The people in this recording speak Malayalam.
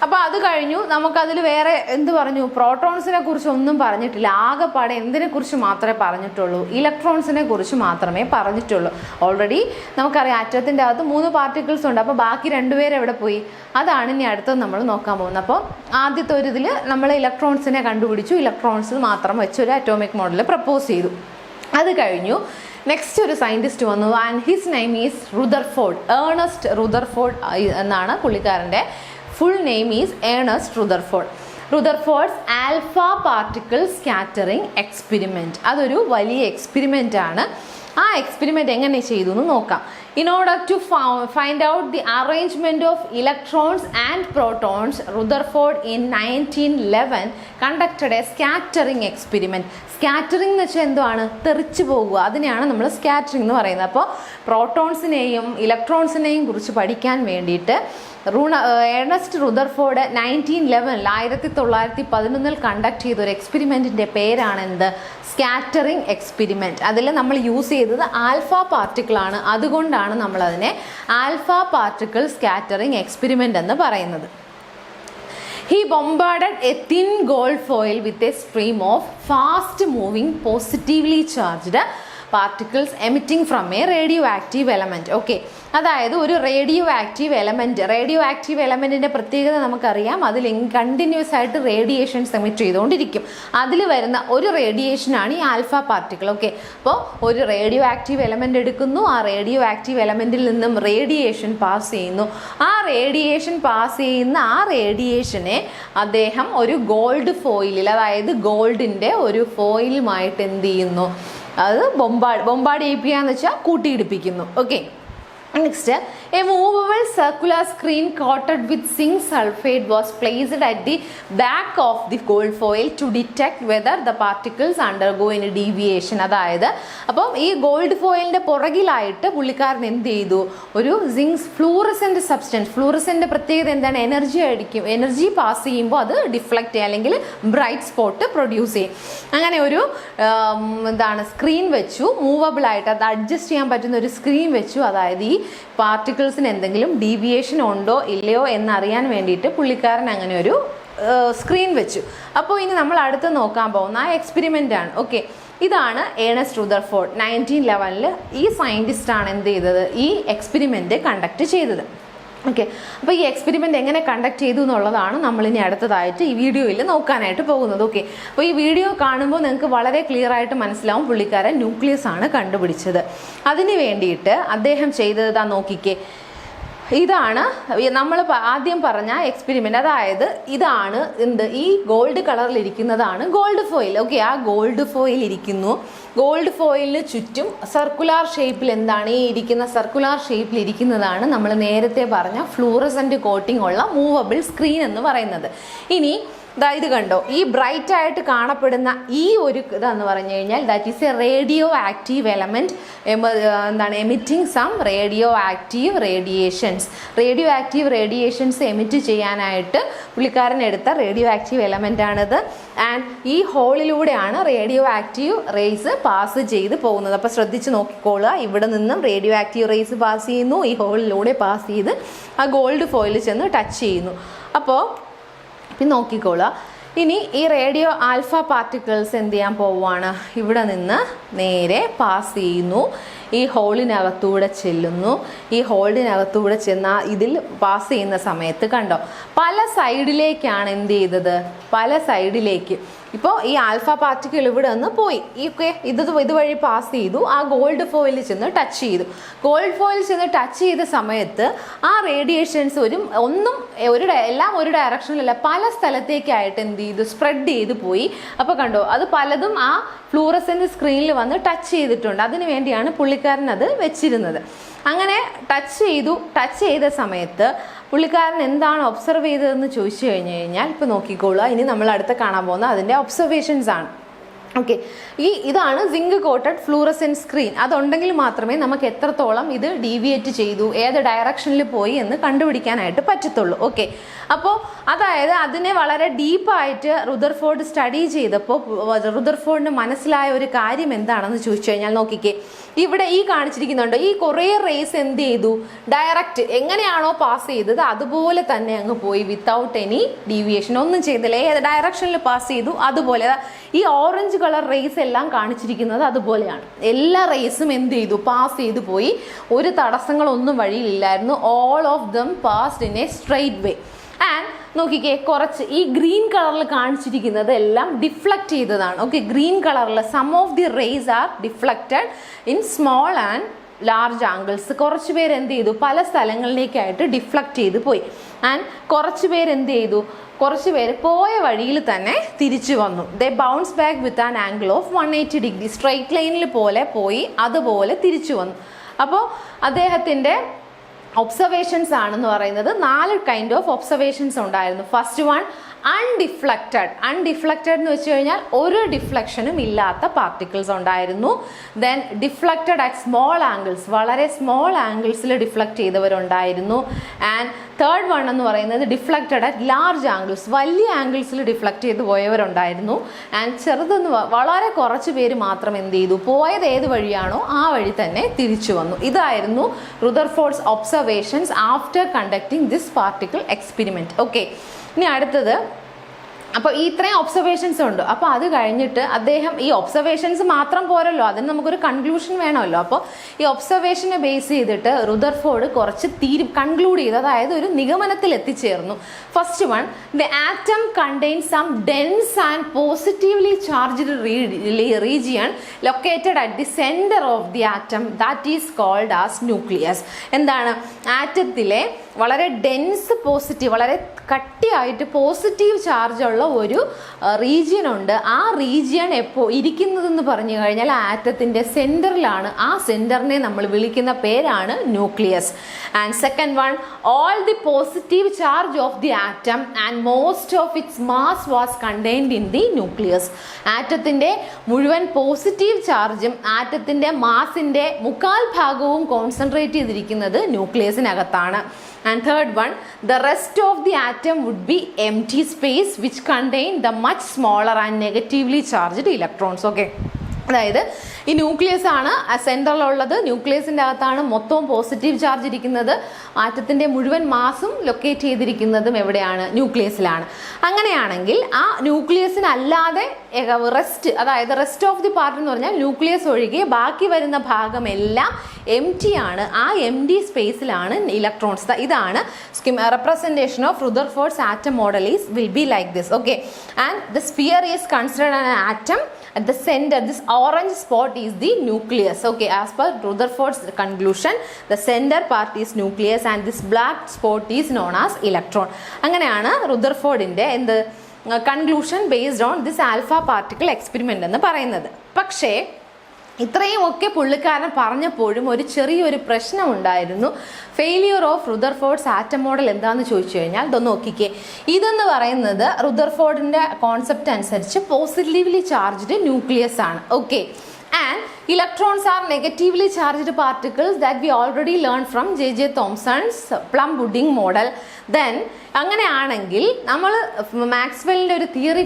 അപ്പോൾ അത് കഴിഞ്ഞു. നമുക്കതിൽ വേറെ എന്ത് പറഞ്ഞു? പ്രോട്ടോൺസിനെ കുറിച്ച് ഒന്നും പറഞ്ഞിട്ടില്ല. ആകെപ്പാടെ എന്തിനെ കുറിച്ച് മാത്രമേ പറഞ്ഞിട്ടുള്ളൂ? ഇലക്ട്രോൺസിനെ കുറിച്ച് മാത്രമേ പറഞ്ഞിട്ടുള്ളൂ. ഓൾറെഡി നമുക്കറിയാം ആറ്റത്തിൻ്റെ അകത്ത് 3 പാർട്ടിക്കിൾസ് ഉണ്ട്. അപ്പോൾ ബാക്കി 2 പേര് എവിടെ പോയി? അതാണ് ഇനി അടുത്തത് നമ്മൾ നോക്കാൻ പോകുന്നത്. അപ്പോൾ ആദ്യത്തെ ഒരു ഇതിൽ നമ്മൾ ഇലക്ട്രോൺസിനെ കണ്ടുപിടിച്ചു. ഇലക്ട്രോൺസ് മാത്രം വെച്ചൊരു അറ്റോമിക് മോഡൽ പ്രപ്പോസ് ചെയ്തു. അത് കഴിഞ്ഞു. നെക്സ്റ്റ് ഒരു സയൻറ്റിസ്റ്റ് വന്നു. And his name is Rutherford. Ernest Rutherford എന്നാണ് പുള്ളിക്കാരൻ്റെ full name is Ernest Rutherford. Rutherford's alpha particle scattering experiment. അതൊരു വലിയ എക്സ്പെരിമെൻ്റ് ആണ്. ആ എക്സ്പെരിമെൻറ്റ് എങ്ങനെ ചെയ്തു എന്ന് നോക്കാം. In order to find out the arrangement of electrons and protons, Rutherford in 1911 conducted a scattering experiment. Scattering എന്ന് വെച്ചാൽ എന്താണ്? തെറിച്ചു പോകുക. അതിനെയാണ് നമ്മൾ സ്കാറ്ററിംഗ് എന്ന് പറയുന്നത്. അപ്പോൾ പ്രോട്ടോൺസിനെയും ഇലക്ട്രോൺസിനെയും കുറിച്ച് പഠിക്കാൻ വേണ്ടിയിട്ട് ഏണസ്റ്റ് റുദർഫോർഡ് 1911 കണ്ടക്ട് ചെയ്ത ഒരു എക്സ്പെരിമെൻറ്റിൻ്റെ പേരാണ് എന്ത്? Scattering experiment. അതിൽ നമ്മൾ യൂസ് ചെയ്തത് ആൽഫ പാർട്ടിക്കിളാണ്. അതുകൊണ്ടാണ് നമ്മളതിനെ ആൽഫ പാർട്ടിക്കിൾ സ്കാറ്ററിംഗ് എക്സ്പെരിമെൻ്റ് എന്ന് പറയുന്നത്. He bombarded a thin gold foil with a stream of fast moving positively charged particles emitting from a radioactive element. Okay, അതായത് ഒരു റേഡിയോ ആക്റ്റീവ് എലമെൻറ്റിൻ്റെ പ്രത്യേകത നമുക്കറിയാം. അതിൽ കണ്ടിന്യൂസ് ആയിട്ട് റേഡിയേഷൻസ് എമിറ്റ് ചെയ്തുകൊണ്ടിരിക്കും. അതിൽ വരുന്ന ഒരു റേഡിയേഷനാണ് ഈ ആൽഫ പാർട്ടിക്കിൾ. ഓക്കെ, അപ്പോൾ ഒരു റേഡിയോ ആക്റ്റീവ് എലമെൻ്റ് എടുക്കുന്നു. ആ റേഡിയോ ആക്റ്റീവ് എലമെൻറ്റിൽ നിന്നും റേഡിയേഷൻ പാസ് ചെയ്യുന്നു. ആ റേഡിയേഷനെ അദ്ദേഹം ഒരു ഗോൾഡ് ഫോയിലിൽ, അതായത് ഗോൾഡിൻ്റെ ഒരു ഫോയിലുമായിട്ട് എന്ത് ചെയ്യുന്നു? അത് ബൊമ്പാഡ് ചെയ്യിപ്പിക്കാന്ന് വെച്ചാൽ കൂട്ടിയിടിപ്പിക്കുന്നു. Okay, next a movable circular screen coated with zinc sulphate was placed at the back of the gold foil to detect whether the particles undergo in deviation. അതായത് അപ്പം ഈ ഗോൾഡ് ഫോയിലിൻ്റെ പുറകിലായിട്ട് പുള്ളിക്കാരൻ എന്ത് ചെയ്തു? ഒരു സിങ്ക് ഫ്ലൂറസെൻ്റ് സബ്സ്റ്റൻസ്. ഫ്ലൂറസെൻ്റ് പ്രത്യേകത എന്താണ്? എനർജി പാസ് ചെയ്യുമ്പോൾ അത് ഡിഫ്ലക്റ്റ് ചെയ്യും, അല്ലെങ്കിൽ ബ്രൈറ്റ് സ്പോട്ട് പ്രൊഡ്യൂസ് ചെയ്യും. അങ്ങനെ ഒരു സ്ക്രീൻ വെച്ചു, മൂവബിൾ ആയിട്ട് അത് അഡ്ജസ്റ്റ് ചെയ്യാൻ പറ്റുന്ന ഒരു സ്ക്രീൻ വെച്ചു. അതായത് ഈ പാർട്ടിക്കിൾസിന് എന്തെങ്കിലും ഡീവിയേഷൻ ഉണ്ടോ ഇല്ലയോ എന്നറിയാൻ വേണ്ടിയിട്ട് പുള്ളിക്കാരൻ അങ്ങനെ ഒരു സ്ക്രീൻ വെച്ചു. അപ്പോൾ ഇനി നമ്മൾ അടുത്ത് നോക്കാൻ പോകുന്ന ആ എക്സ്പെരിമെൻ്റ് ആണ്. ഓക്കെ, ഇതാണ് ഏണസ്റ്റ് റുദർഫോർഡ് 1911 ഈ സയൻറ്റിസ്റ്റാണ് എന്ത് ചെയ്തത്? ഈ എക്സ്പെരിമെൻറ്റ് കണ്ടക്ട് ചെയ്തത്. ഓക്കെ, അപ്പോൾ ഈ എക്സ്പെരിമെൻ്റ് എങ്ങനെ കണ്ടക്ട് ചെയ്തു എന്നുള്ളതാണ് നമ്മളിനി അടുത്തതായിട്ട് ഈ വീഡിയോയിൽ നോക്കാനായിട്ട് പോകുന്നത്. ഓക്കെ, അപ്പോൾ ഈ വീഡിയോ കാണുമ്പോൾ നിങ്ങൾക്ക് വളരെ ക്ലിയർ ആയിട്ട് മനസ്സിലാവും പുള്ളിക്കാരൻ ന്യൂക്ലിയസ് ആണ് കണ്ടുപിടിച്ചത്. അതിന് വേണ്ടിയിട്ട് അദ്ദേഹം ചെയ്തത് നോക്കിക്കേ. ഇതാണ് നമ്മൾ ആദ്യം പറഞ്ഞ എക്സ്പെരിമെൻ്റ്. അതായത് ഇതാണ് എന്ത്? ഈ ഗോൾഡ് കളറിലിരിക്കുന്നതാണ് ഗോൾഡ് ഫോയിൽ. ഓക്കെ, ആ ഗോൾഡ് ഫോയിൽ ഇരിക്കുന്നു. ഗോൾഡ് ഫോയിലിന് ചുറ്റും സർക്കുലാർ ഷേപ്പിൽ എന്താണ്? ഈ ഇരിക്കുന്ന സർക്കുലാർ ഷേപ്പിൽ ഇരിക്കുന്നതാണ് നമ്മൾ നേരത്തെ പറഞ്ഞ ഫ്ലൂറസെൻ്റ് കോട്ടിംഗ് ഉള്ള മൂവബിൾ സ്ക്രീൻ എന്ന് പറയുന്നത്. ഇനി ഇത് കണ്ടോ, ഈ ബ്രൈറ്റ് ആയിട്ട് കാണപ്പെടുന്ന ഈ ഒരു ഇതെന്ന് പറഞ്ഞു കഴിഞ്ഞാൽ that is a radioactive element. Emitting some radioactive radiations emit ചെയ്യാനായിട്ട് പുള്ളിക്കാരൻ എടുത്ത റേഡിയോ ആക്റ്റീവ് എലമെൻ്റ് ആണിത്. ആൻഡ് ഈ ഹോളിലൂടെയാണ് റേഡിയോ ആക്റ്റീവ് റേസ് പാസ് ചെയ്ത് പോകുന്നത്. അപ്പോൾ ശ്രദ്ധിച്ച് നോക്കിക്കോളുക. ഇവിടെ നിന്നും റേഡിയോ ആക്റ്റീവ് റേസ് പാസ് ചെയ്യുന്നു, ഈ ഹോളിലൂടെ പാസ് ചെയ്ത് ആ ഗോൾഡ് ഫോയിലിൽ ചെന്ന് ടച്ച് ചെയ്യുന്നു. അപ്പോൾ നോക്കിക്കോളുക. ഇനി ഈ റേഡിയോ ആൽഫ പാർട്ടിക്കിൾസ് എന്ത് ചെയ്യാൻ പോവുകയാണ്? ഇവിടെ നിന്ന് നേരെ പാസ് ചെയ്യുന്നു, ഈ ഹോളിനകത്തൂടെ ചെല്ലുന്നു. ഈ ഹോളിനകത്തൂടെ ചെന്ന ഇതിൽ പാസ് ചെയ്യുന്ന സമയത്ത് കണ്ടോ, പല സൈഡിലേക്കാണ് എന്ത് ചെയ്തത്? പല സൈഡിലേക്ക്. ഇപ്പോൾ ഈ ആൽഫ പാർട്ടിക്കിൾ ഇവിടെ നിന്ന് പോയി, ഇതുവഴി പാസ് ചെയ്തു, ആ ഗോൾഡ് ഫോയിലിൽ ചെന്ന് ടച്ച് ചെയ്തു. ഗോൾഡ് ഫോയിലിൽ ചെന്ന് ടച്ച് ചെയ്ത സമയത്ത് ആ റേഡിയേഷൻസ് എല്ലാം ഒരു ഡയറക്ഷനിലല്ല, പല സ്ഥലത്തേക്കായിട്ട് എന്ത് ചെയ്തു? സ്പ്രെഡ് ചെയ്ത് പോയി. അപ്പോൾ കണ്ടോ, അത് പലതും ആ ഫ്ലൂറസെൻ്റ് സ്ക്രീനിൽ വന്ന് ടച്ച് ചെയ്തിട്ടുണ്ട്. അതിനു വേണ്ടിയാണ് പുള്ളിക്കാരൻ അത് വെച്ചിരുന്നത്. അങ്ങനെ ടച്ച് ചെയ്ത സമയത്ത് പുള്ളിക്കാരൻ എന്താണ് ഒബ്സർവ് ചെയ്തതെന്ന് ചോദിച്ചു കഴിഞ്ഞാൽ ഇപ്പോൾ നോക്കിക്കോളുക. ഇനി നമ്മൾ അടുത്ത് കാണാൻ പോകുന്ന അതിൻ്റെ ഒബ്സർവേഷൻസ് ആണ്. ഓക്കെ, ഇതാണ് സിങ്ക് കോട്ടഡ് ഫ്ലൂറസെൻറ്റ് സ്ക്രീൻ. അതുണ്ടെങ്കിൽ മാത്രമേ നമുക്ക് എത്രത്തോളം ഇത് ഡീവിയേറ്റ് ചെയ്തു, ഏത് ഡയറക്ഷനിൽ പോയി എന്ന് കണ്ടുപിടിക്കാനായിട്ട് പറ്റത്തുള്ളൂ. ഓക്കെ, അപ്പോൾ അതായത് അതിനെ വളരെ ഡീപ്പായിട്ട് റുദർഫോർഡ് സ്റ്റഡി ചെയ്തപ്പോൾ റുദർഫോർഡിന് മനസ്സിലായ ഒരു കാര്യം എന്താണെന്ന് ചോദിച്ചു കഴിഞ്ഞാൽ നോക്കിക്കേ, ഇവിടെ ഈ കാണിച്ചിരിക്കുന്നുണ്ട്, ഈ കുറേ റേസ് എന്ത് ചെയ്തു, ഡയറക്റ്റ് എങ്ങനെയാണോ പാസ് ചെയ്തത് അതുപോലെ തന്നെ അങ്ങ് പോയി, വിത്തൗട്ട് എനി ഡീവിയേഷൻ, ഒന്നും ചെയ്തില്ല, ഏത് ഡയറക്ഷനിൽ പാസ് ചെയ്തു അതുപോലെ. ഈ ഓറഞ്ച് കളർ റേസ് എല്ലാം കാണിച്ചിരിക്കുന്നത് അതുപോലെയാണ്. എല്ലാ റേസും എന്ത് ചെയ്തു, പാസ് ചെയ്തു പോയി, ഒരു തടസ്സങ്ങളൊന്നും വഴിയിലില്ലായിരുന്നു. All of them passed in a straight way. And നോക്കിക്കേ, കുറച്ച് ഈ ഗ്രീൻ കളറിൽ കാണിച്ചിരിക്കുന്നത് എല്ലാം ഡിഫ്ലക്റ്റ് ചെയ്തതാണ്. ഓക്കെ, ഗ്രീൻ കളറിൽ some of the rays are deflected in small and large angles. കുറച്ച് പേര് എന്ത് ചെയ്തു, പല സ്ഥലങ്ങളിലേക്കായിട്ട് ഡിഫ്ലക്റ്റ് ചെയ്ത് പോയി. ആൻഡ് കുറച്ച് പേര് എന്ത് ചെയ്തു, കുറച്ച് പേര് പോയ വഴിയിൽ തന്നെ തിരിച്ചു വന്നു. They bounce back with an angle of 180 degree. Straight ലൈനിൽ പോലെ പോയി അതുപോലെ തിരിച്ചു വന്നു. അപ്പോൾ അദ്ദേഹത്തിൻ്റെ ഒബ്സർവേഷൻസ് ആണെന്ന് പറയുന്നത് 4 കൈൻഡ് ഓഫ് ഒബ്സർവേഷൻസ് ഉണ്ടായിരുന്നു. First one undeflected. അൺഡിഫ്ലക്റ്റഡ് എന്ന് വെച്ച് കഴിഞ്ഞാൽ ഒരു ഡിഫ്ലക്ഷനും ഇല്ലാത്ത പാർട്ടിക്കിൾസ് ഉണ്ടായിരുന്നു. Then deflected at small angles, വളരെ സ്മോൾ ആംഗിൾസിൽ ഡിഫ്ലക്റ്റ് ചെയ്തവരുണ്ടായിരുന്നു. ആൻഡ് തേർഡ് വൺ എന്ന് പറയുന്നത് ഡിഫ്ലക്റ്റഡ് അറ്റ് ലാർജ് ആംഗിൾസ്, വലിയ ആംഗിൾസിൽ ഡിഫ്ലക്റ്റ് ചെയ്ത് പോയവരുണ്ടായിരുന്നു. ആൻഡ് ചെറുതെന്ന് വളരെ കുറച്ച് പേര് മാത്രം എന്ത് ചെയ്തു, പോയത് ഏത് വഴിയാണോ ആ വഴി തന്നെ തിരിച്ചു വന്നു. ഇതായിരുന്നു Rutherford's observations after conducting this particle experiment. Okay, ഇനി അടുത്തത്, അപ്പോൾ ഈ ഇത്രയും ഒബ്സർവേഷൻസ് ഉണ്ട്. അപ്പോൾ അത് കഴിഞ്ഞിട്ട് അദ്ദേഹം ഈ ഒബ്സർവേഷൻസ് മാത്രം പോരല്ലോ, അതിന് നമുക്കൊരു കൺക്ലൂഷൻ വേണമല്ലോ. അപ്പോൾ ഈ ഒബ്സർവേഷനെ ബേസ് ചെയ്തിട്ട് റുദർഫോർഡ് കുറച്ച് കൺക്ലൂഡ് ചെയ്തു, അതായത് ഒരു നിഗമനത്തിൽ എത്തിച്ചേർന്നു. First one, the atom contains some dense and positively charged region located at the centre of the atom, that is called as nucleus. എന്താണ്, ആറ്റത്തിലെ വളരെ ഡെൻസ് പോസിറ്റീവ്, വളരെ കട്ടിയായിട്ട് പോസിറ്റീവ് ചാർജുള്ള ഒരു റീജിയൻ ഉണ്ട്. ആ റീജിയൻ എപ്പോൾ ഇരിക്കുന്നതെന്ന് പറഞ്ഞു കഴിഞ്ഞാൽ ആറ്റത്തിൻ്റെ സെൻറ്ററിലാണ്. ആ സെൻറ്ററിനെ നമ്മൾ വിളിക്കുന്ന പേരാണ് nucleus. And second one, all the positive charge of the atom and most of its mass was contained in the nucleus. ആറ്റത്തിൻ്റെ മുഴുവൻ പോസിറ്റീവ് ചാർജും ആറ്റത്തിൻ്റെ മാസിൻ്റെ 1/4 ഭാഗവും കോൺസെൻട്രേറ്റ് ചെയ്തിരിക്കുന്നത് ന്യൂക്ലിയസിനകത്താണ്. And third one, the rest of the atom would be empty space which contain the much smaller and negatively charged electrons. Okay, അതായത് ഈ ന്യൂക്ലിയസ് ആണ് സെൻറ്ററിലുള്ളത്. ന്യൂക്ലിയസിൻ്റെ അകത്താണ് മൊത്തവും പോസിറ്റീവ് ചാർജ് ഇരിക്കുന്നത്. ആറ്റത്തിൻ്റെ മുഴുവൻ മാസും ലൊക്കേറ്റ് ചെയ്തിരിക്കുന്നതും എവിടെയാണ്, ന്യൂക്ലിയസിലാണ്. അങ്ങനെയാണെങ്കിൽ ആ ന്യൂക്ലിയസിനല്ലാതെ റെസ്റ്റ്, അതായത് റെസ്റ്റ് ഓഫ് ദി പാർട്ട് എന്ന് പറഞ്ഞാൽ ന്യൂക്ലിയസ് ഒഴികെ ബാക്കി വരുന്ന ഭാഗമെല്ലാം എം ടി ആണ്. ആ എം ടി സ്പേസിലാണ് ഇലക്ട്രോൺസ്. ഇതാണ് representation of Rutherford's atom model will be like this. Okay, and the sphere is considered an atom. At the center, this orange spot is the nucleus. Okay, as per Rutherford's conclusion, the center part is nucleus and this black spot is known as electron. അങ്ങനെയാണ് റുദർഫോർഡിൻ്റെ എന്ത് conclusion based on this alpha particle experiment എന്ന് പറയുന്നത്. പക്ഷേ ഇത്രയും ഒക്കെ പുള്ളിക്കാരൻ പറഞ്ഞപ്പോഴും ഒരു ചെറിയൊരു പ്രശ്നമുണ്ടായിരുന്നു. Failure of Rutherford's atom model എന്താണെന്ന് ചോദിച്ചു കഴിഞ്ഞാൽ ഇതൊന്ന് നോക്കിക്കേ. ഇതെന്ന് പറയുന്നത് റുദർഫോർഡിൻ്റെ കോൺസെപ്റ്റ് അനുസരിച്ച് പോസിറ്റീവ്ലി ചാർജ്ഡ് ന്യൂക്ലിയസ് ആണ്. Okay, and electrons are negatively charged particles that we already learned from J.J. Thomson's plum pudding model. Then അങ്ങനെയാണെങ്കിൽ നമ്മൾ മാക്സ്വെല്ലിൻ്റെ ഒരു തിയറി